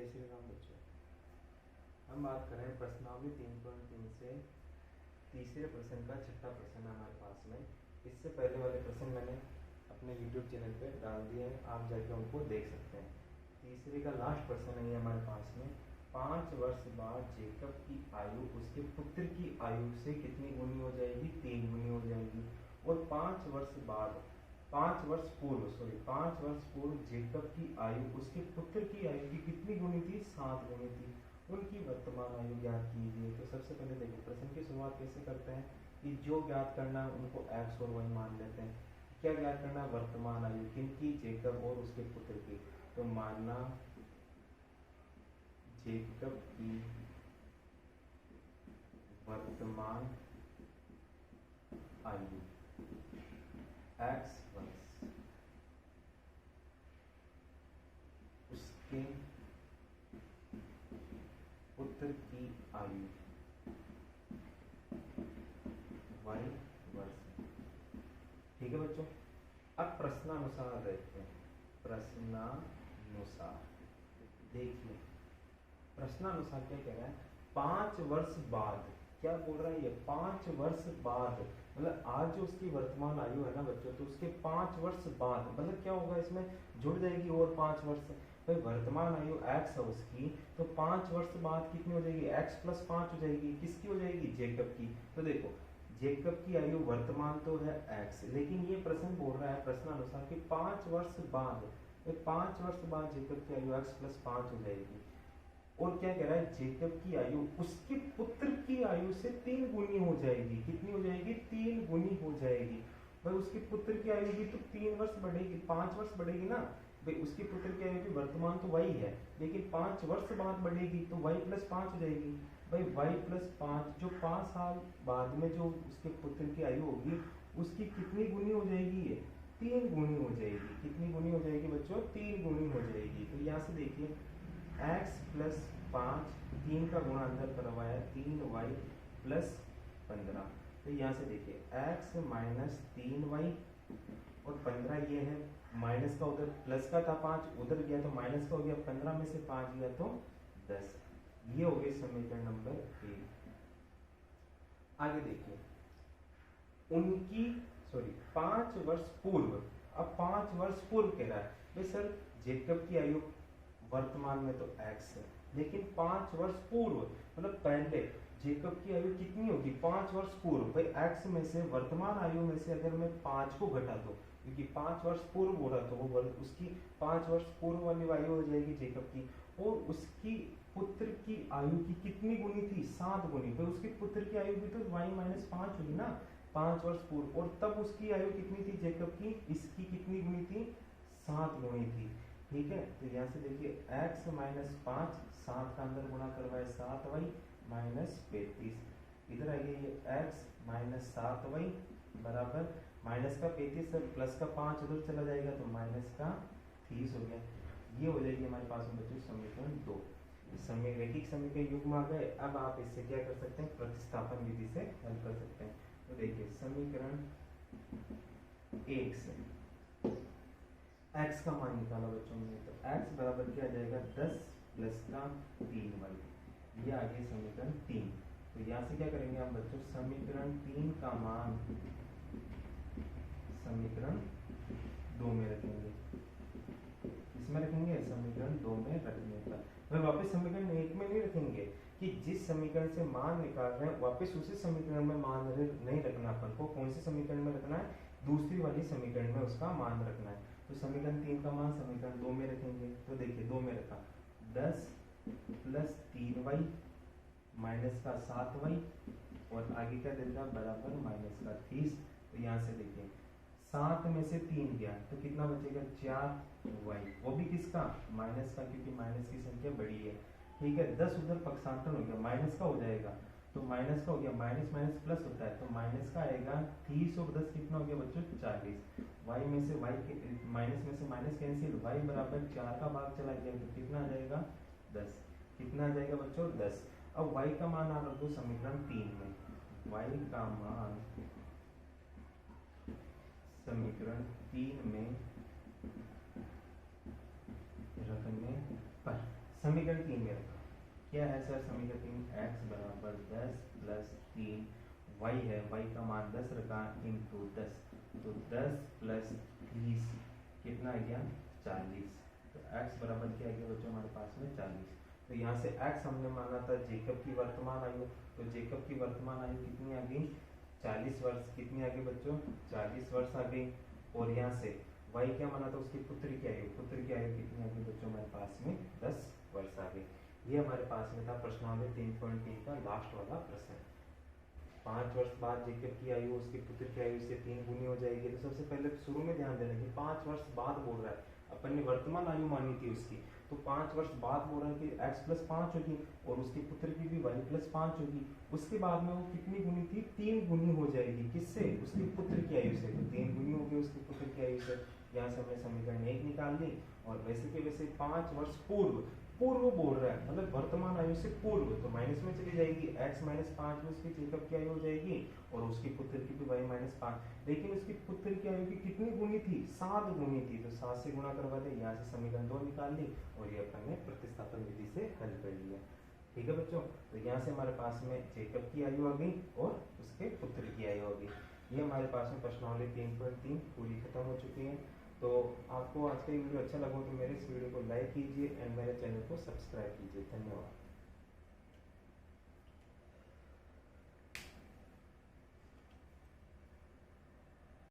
जय श्री राम बच्चों। हम बात करें प्रश्नावली 3.3 से तीसरे प्रश्न का छठा प्रश्न है हमारे पास में। इससे पहले वाले प्रश्न मैंने अपने YouTube चैनल पे डाल दिए हैं, आप जाके उनको देख सकते हैं। तीसरे का लास्ट प्रश्न है हमारे पास में। 5 वर्ष बाद जेकब की आयु उसके पुत्र की आयु से कितनी गुनी हो जाएगी? 3 गुनी हो जाएगी। और 5 वर्ष पूर्व जेकब की आयु उसके पुत्र की आयु की कितनी गुनी थी? 7 गुनी थी। उनकी वर्तमान आयु ज्ञात कीजिए। तो सबसे पहले देखो प्रश्न की शुरुआत कैसे करते हैं कि जो ज्ञात करना है उनको x और y मान लेते हैं। क्या ज्ञात करना? वर्तमान आयु किनकी? जेकब और उसके पुत्र की। तो मानना जेकब की वर्तमान आयु x वर्ष, उसके पुत्र की आयु y वर्ष। ठीक है बच्चों। अब प्रश्नानुसार देखते हैं। प्रश्नानुसार देखिए, प्रश्नानुसार क्या कह रहा है? 5 वर्ष बाद, क्या बोल रहा है ये? 5 वर्ष बाद, मतलब आज जो उसकी वर्तमान आयु है ना बच्चों, तो उसके 5 वर्ष बाद मतलब क्या होगा? इसमें जुड़ जाएगी और 5 वर्ष। भाई वर्तमान आयु x है उसकी, तो 5 वर्ष बाद कितनी हो जाएगी? x प्लस 5 हो जाएगी। किसकी हो जाएगी? जेकब की। तो देखो जेकब की आयु वर्तमान तो है x, लेकिन ये प्रश्न बोल रहा है प्रश्नानुसार कि 5 वर्ष बाद, 5 वर्ष बाद जेकब की आयु x प्लस 5 हो जाएगी। और क्या कह रहा है? जेकब की आयु उसके पुत्र की आयु से 3 गुनी हो जाएगी। कितनी हो जाएगी? 3 गुनी हो जाएगी। भाई उसके पुत्र की आयु भी तो 3 वर्ष बढ़ेगी, 5 वर्ष बढ़ेगी ना। भाई उसके पुत्र की आयु की वर्तमान तो वही है, लेकिन 5 वर्ष बाद बढ़ेगी तो y प्लस 5 हो जाएगी। भाई y प्लस 5 जो 5 साल बाद में जो उसके पुत्र की आयु होगी उसकी कितनी गुनी हो जाएगी? ये 3 गुनी हो जाएगी। कितनी गुनी हो जाएगी बच्चों? 3 गुनी हो जाएगी। तो यहाँ से देखिए x प्लस 5, 3 का गुणा अंदर करवाया 3y प्लस 15। तो यहाँ से देखिए x माइनस 3y और 15 ये है, माइनस का उधर प्लस का था 5 उधर गया तो माइनस का हो गया, 15 में से 5 गया तो 10। ये हो गए समीकरण नंबर 1। आगे देखिए उनकी 5 वर्ष पूर्व। अब 5 वर्ष पूर्व कह रहा है भाई सर जेकब की आयु वर्तमान में तो x है, लेकिन 5 वर्ष पूर्व मतलब पहले जेकब की आयु कितनी होगी? 5 वर्ष पूर्व। भाई x में से वर्तमान आयु में से अगर मैं 5 को घटा दो, क्योंकि 5 वर्ष पूर्व हो रहा तो वो उसकी 5 वर्ष पूर्व वाली आयु हो जाएगी जेकब की। और उसकी पुत्र की आयु की कितनी गुनी थी? 7 गुनी। भाई उसके पुत्र की आयु भी तो y माइनस 5 हुई ना, 5 वर्ष पूर्व। और तब उसकी आयु कितनी थी जेकब की? इसकी कितनी गुनी थी? 7 गुनी थी। ठीक है। तो यहाँ से देखिए x माइनस 5, 7 का अंदर गुणा करवाए 7y माइनस 35। इधर आइए ये x माइनस 7y बराबर माइनस का 35 से प्लस का 5 उधर चला जाएगा तो माइनस का 30 हो गया। ये हो जाएगी हमारे पास में बच्चों समीकरण 2। रैखिक समीकरण युग्म आ गए। अब आप इससे क्या कर सकते हैं? प्रतिस्थापन विधि से हल कर सकते हैं। तो देखिए समीकरण 1 से x का मान निकाला बच्चों ने, तो x बराबर क्या आ जाएगा? 10 प्लस का 3y। ये आ गया समीकरण 3। तो यहाँ से क्या करेंगे हम बच्चों? समीकरण 3 का मान समीकरण 2 में रखेंगे। इसमें रखेंगे समीकरण 2 में रखने पर। वह वापस समीकरण 1 में नहीं रखेंगे कि जिस समीकरण से मान निकाल रहे हैं वापस उसी समीकरण में मान नहीं रखना। अपन को कौन से समीकरण में रखना है? दूसरी वाली समीकरण में उसका मान रखना है। तो समीकरण 3 का मान समीकरण 2 में रखेंगे। तो देखिए 2 में रखा 10 प्लस 3y माइनस का 7y और आगे क्या देगा? बराबर माइनस का 30। तो यहाँ से देखिए 7 में से 3 गया तो कितना बचेगा? 4y, वो भी किसका? माइनस का, क्योंकि माइनस की संख्या बड़ी है। ठीक है। 10 उधर पक्षांतर हो गया, माइनस का हो जाएगा तो माइनस का हो गया, माइनस माइनस प्लस होता है तो माइनस का आएगा 30 और 10 कितना हो गया बच्चों? 40। y में से y के माइनस में से माइनस कैंसिल, y बराबर 4 का भाग चला गया तो कितना आ जाएगा? 10। कितना आ जाएगा बच्चों? 10। अब y का मान आप रखो समीकरण 3 में। y का मान समीकरण 3 में रखने पर समीकरण 3 में रखा। क्या है सर समीकरण 3? x बराबर 10 प्लस 3 y है, y का मान 10 रखा इंटू 10, तो 10 प्लस 30 कितना आ गया 40। तो x बराबर क्या आ गया बच्चों हमारे पास में 40। तो यहाँ से x हमने माना था जेकब की वर्तमान आयु, तो जेकब की वर्तमान आयु कितनी आ गई 40 वर्ष। कितनी आ गई बच्चों 40 वर्ष आ गई। और यहाँ से y क्या माना था उसकी पुत्र की आयु, पुत्र की आयु कितनी आ गई बच्चों हमारे पास में 10 वर्ष आ गई। ये हमारे पास में था प्रश्नावली 3.3 का लास्ट वाला प्रश्न। 5 वर्ष बाद जेकब की आयु उसके पुत्र की आयु से 3 गुनी हो जाएगी। तो सबसे पहले शुरू में ध्यान देना कि 5 वर्ष बाद बोल रहा है, अपन ने वर्तमान आयु मानी थी उसकी, तो 5 वर्ष बाद बोल रहा है कि x प्लस 5 होगी और उसके पुत्र की भी y प्लस 5 होगी। उसके बाद में वो कितनी गुनी थी 3 गुनी हो जाएगी। किससे? उसके पुत्र की आयु से। तो 3 गुनी हो गई उसके पुत्र की आयु से। यहाँ से हमने समीकरण 1 निकाल ली। और वैसे के वैसे 5 वर्ष पूर्व, पूर्व बोल रहा है मतलब वर्तमान आयु से पूर्व, तो माइनस में चली जाएगी। x माइनस 5 में उसकी जेकब की आयु हो जाएगी और उसकी पुत्र की भी y माइनस 5। लेकिन उसकी पुत्र की आयु की कितनी गुनी थी 7 गुनी थी, तो 7 से गुणा करवा दे। यहाँ से समीकरण 2 निकाल ली और ये अपन ने प्रतिस्थापन विधि से हल कर लिया। ठीक है बच्चों, तो यहाँ से हमारे पास में जेकब की आयु आ गई और उसके पुत्र की आयु आ गई। ये हमारे पास में प्रश्नावली 3.3 पूरी खत्म हो चुकी है। तो आपको आज का ये वीडियो अच्छा लगा तो मेरे इस वीडियो को लाइक कीजिए एंड मेरे चैनल को सब्सक्राइब कीजिए। धन्यवाद।